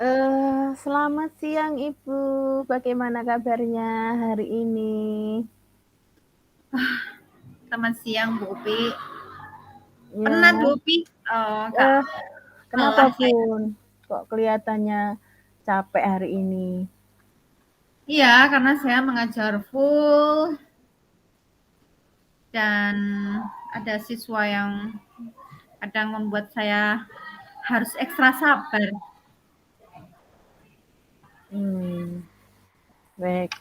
Selamat siang Ibu, bagaimana kabarnya hari ini? Selamat siang Bu Upi. Penat Bu Ya, Upi, Kak, eh, kenapa lelah saya. Bun? Kok kelihatannya capek hari ini? Iya, karena saya mengajar full dan ada siswa yang kadang membuat saya harus ekstra sabar. Hmm, baik,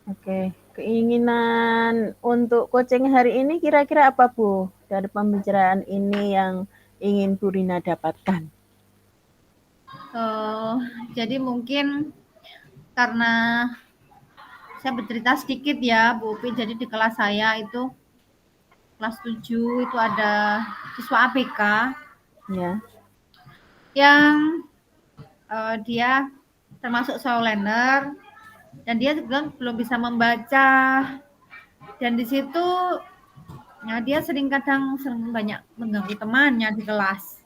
oke. Keinginan untuk coaching hari ini kira-kira apa Bu? Dari pembicaraan ini yang ingin Bu Rina dapatkan? Eh, jadi mungkin karena saya bercerita sedikit ya Bu Upi, jadi di kelas saya itu kelas 7 itu ada siswa ABK Ya, yang dia termasuk slow learner dan dia juga belum bisa membaca. Dan di situ ya dia sering banyak mengganggu temannya di kelas.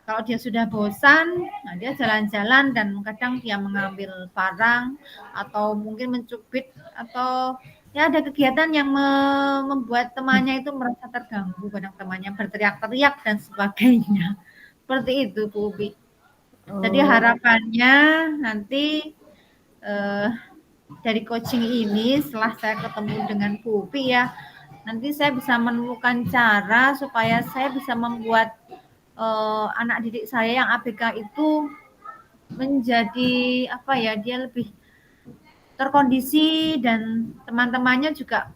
Kalau dia sudah bosan, nah dia jalan-jalan dan kadang dia mengambil barang atau mungkin mencubit atau ya ada kegiatan yang membuat temannya itu merasa terganggu, kadang temannya berteriak-teriak dan sebagainya. Seperti itu, Bu Ubi. Jadi oh, harapannya nanti eh, dari coaching ini setelah saya ketemu dengan Bu Upi ya, nanti saya bisa menemukan cara supaya saya bisa membuat anak didik saya yang ABK itu menjadi apa ya, dia lebih terkondisi dan teman-temannya juga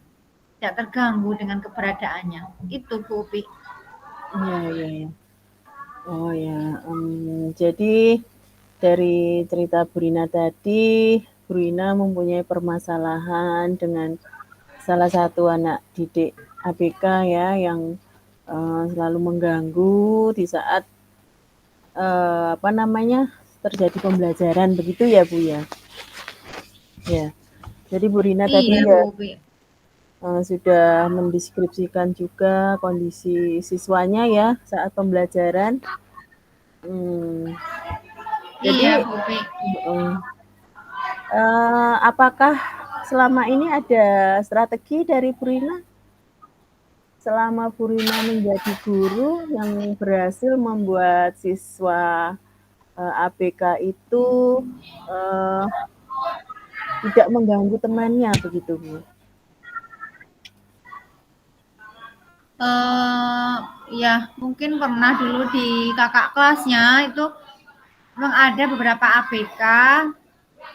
tidak terganggu dengan keberadaannya. Itu Bu Upi. iya, iya, iya. Oh ya, jadi dari cerita Bu Rina tadi, Bu Rina mempunyai permasalahan dengan salah satu anak didik ABK ya yang selalu mengganggu di saat apa namanya terjadi pembelajaran begitu ya Bu ya. Ya, jadi Bu Rina tadi Iya ya Bu Upi. sudah mendeskripsikan juga kondisi siswanya ya saat pembelajaran. Hmm, Iya jadi Bu Upi. apakah selama ini ada strategi dari Bu Rina selama Bu Rina menjadi guru yang berhasil membuat siswa ABK itu uh, tidak mengganggu temannya begitu Bu? Eh ya mungkin pernah dulu di kakak kelasnya itu memang ada beberapa ABK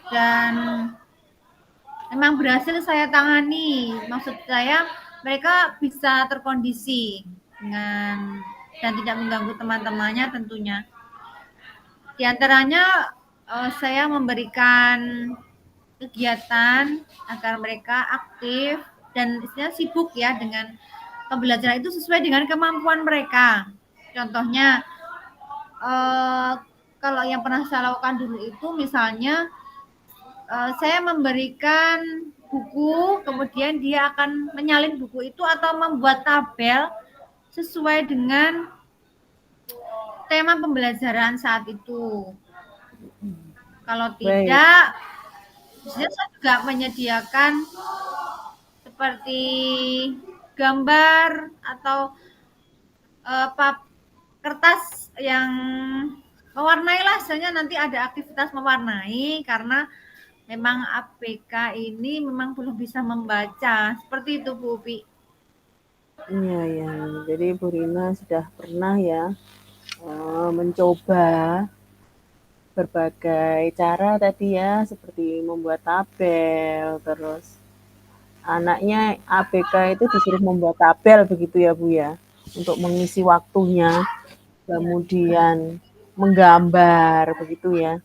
dan memang berhasil saya tangani. Maksud saya mereka bisa terkondisi dengan dan tidak mengganggu teman-temannya tentunya. Di antaranya saya memberikan kegiatan agar mereka aktif dan istilahnya sibuk ya dengan pembelajaran itu sesuai dengan kemampuan mereka. Contohnya kalau yang pernah saya lakukan dulu itu misalnya saya memberikan buku, kemudian dia akan menyalin buku itu atau membuat tabel sesuai dengan tema pembelajaran saat itu. Kalau Baik, tidak, saya juga menyediakan seperti gambar atau kertas yang mewarnai lah, misalnya nanti ada aktivitas mewarnai karena memang ABK ini memang belum bisa membaca. Seperti itu Bu Upi. iya ya. Jadi Bu Rina sudah pernah ya mencoba berbagai cara tadi ya, seperti membuat tabel, terus anaknya ABK itu disuruh membuat tabel begitu ya Bu ya, untuk mengisi waktunya, kemudian menggambar begitu ya,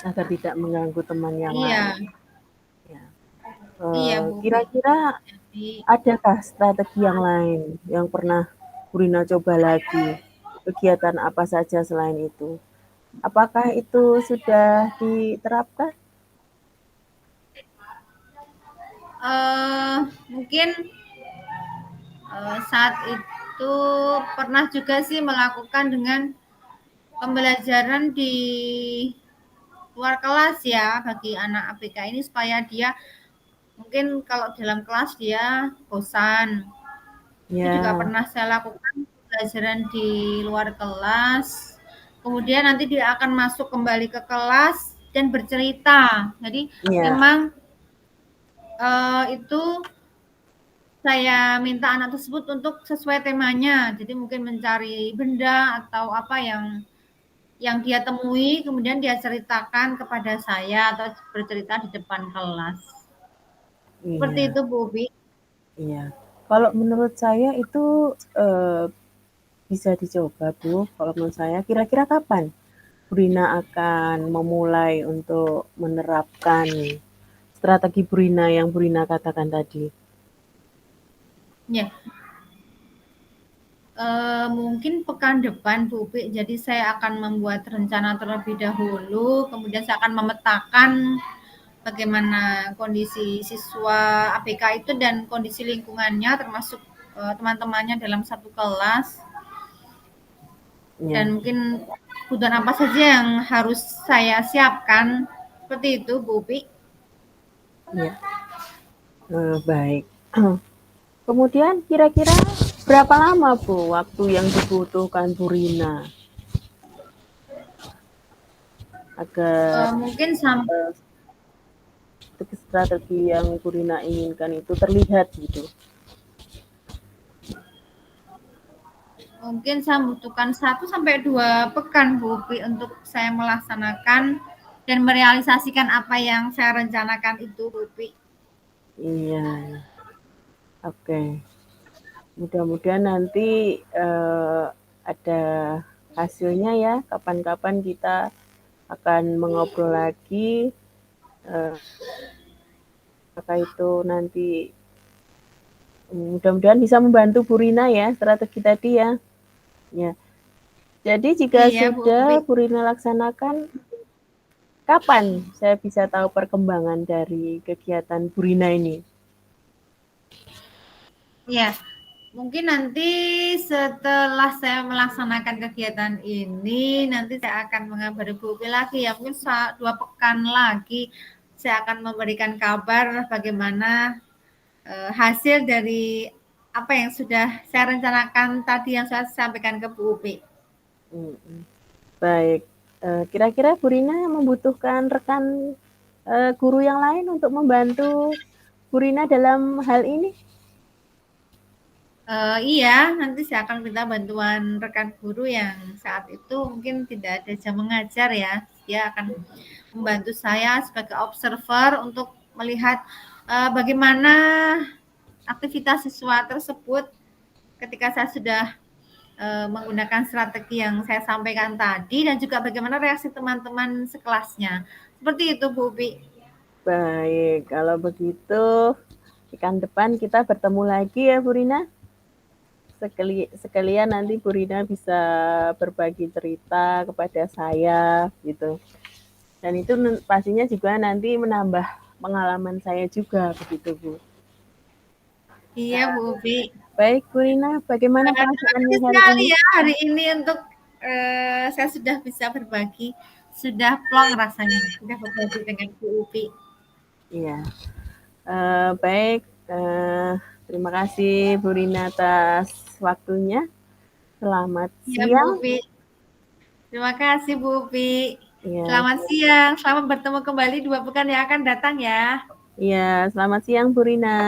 agar tidak mengganggu teman yang lain. Iya, Ya. iya Bu Upi. Kira-kira Jadi adakah strategi yang lain yang pernah Bu Rina coba lagi? Kegiatan apa saja selain itu? Apakah itu sudah diterapkan? mungkin saat itu pernah juga sih melakukan dengan pembelajaran di luar kelas ya bagi anak ABK ini supaya dia mungkin kalau dalam kelas dia bosan. Itu juga Ya, pernah saya lakukan pembelajaran di luar kelas. Kemudian nanti dia akan masuk kembali ke kelas dan bercerita. Jadi ya, memang itu saya minta anak tersebut untuk sesuai temanya. Jadi mungkin mencari benda atau apa yang dia temui, kemudian dia ceritakan kepada saya atau bercerita di depan kelas. Seperti iya, itu, Bu Ubi. iya. Kalau menurut saya itu bisa dicoba, Bu. Kalau menurut saya, kira-kira kapan Brina akan memulai untuk menerapkan strategi Brina yang Brina katakan tadi? Ya, mungkin pekan depan, Bu Upi. Jadi saya akan membuat rencana terlebih dahulu, kemudian saya akan memetakan bagaimana kondisi siswa ABK itu dan kondisi lingkungannya, termasuk teman-temannya dalam satu kelas, dan Ya, mungkin kebutuhan apa saja yang harus saya siapkan. Seperti itu, Bu Upi. ya. Baik. Kemudian kira-kira berapa lama, Bu, waktu yang dibutuhkan Bu Rina agar Mungkin sampai strategi yang Bu Rina inginkan itu terlihat gitu? Mungkin saya membutuhkan 1 sampai 2 pekan, Bu Upi, untuk saya melaksanakan dan merealisasikan apa yang saya rencanakan itu, Bu Upi. Iya, oke. Mudah-mudahan nanti ada hasilnya ya. Kapan-kapan kita akan mengobrol lagi. Eh, Apakah itu nanti mudah-mudahan bisa membantu Bu Rina ya strategi tadi ya. Ya. Jadi jika Iya, Bu sudah Upi. Bu Rina laksanakan, kapan saya bisa tahu perkembangan dari kegiatan Bu Rina ini? Iya, mungkin nanti setelah saya melaksanakan kegiatan ini, nanti saya akan mengabari Bu Upi lagi ya. Mungkin 2 pekan lagi saya akan memberikan kabar bagaimana hasil dari apa yang sudah saya rencanakan tadi yang saya sampaikan ke Bu Upi. Baik. Kira-kira Bu Rina membutuhkan rekan guru yang lain untuk membantu Bu Rina dalam hal ini? Iya, nanti saya akan minta bantuan rekan guru yang saat itu mungkin tidak ada jam mengajar ya. Dia akan membantu saya sebagai observer untuk melihat bagaimana aktivitas siswa tersebut ketika saya sudah menggunakan strategi yang saya sampaikan tadi dan juga bagaimana reaksi teman-teman sekelasnya. Seperti itu, Bu Upi. Baik, kalau begitu pekan depan kita bertemu lagi ya Bu Rina. Sekalian nanti Bu Rina bisa berbagi cerita kepada saya gitu. Dan itu pastinya juga nanti menambah pengalaman saya juga begitu Bu. Iya, Bu Upi. Baik Bu Rina, bagaimana Terima perasaannya kasih hari sekali ini? ya hari ini untuk saya sudah bisa berbagi, sudah plong rasanya, sudah berbagi dengan Bu Upi. Iya, baik. Eh, Terima kasih Bu Rina atas waktunya. Selamat Ya, Bu siang. Upi. Terima kasih, Bu Upi. Ya, Selamat siang, selamat bertemu kembali 2 pekan yang akan datang ya. ya, selamat siang Bu Rina.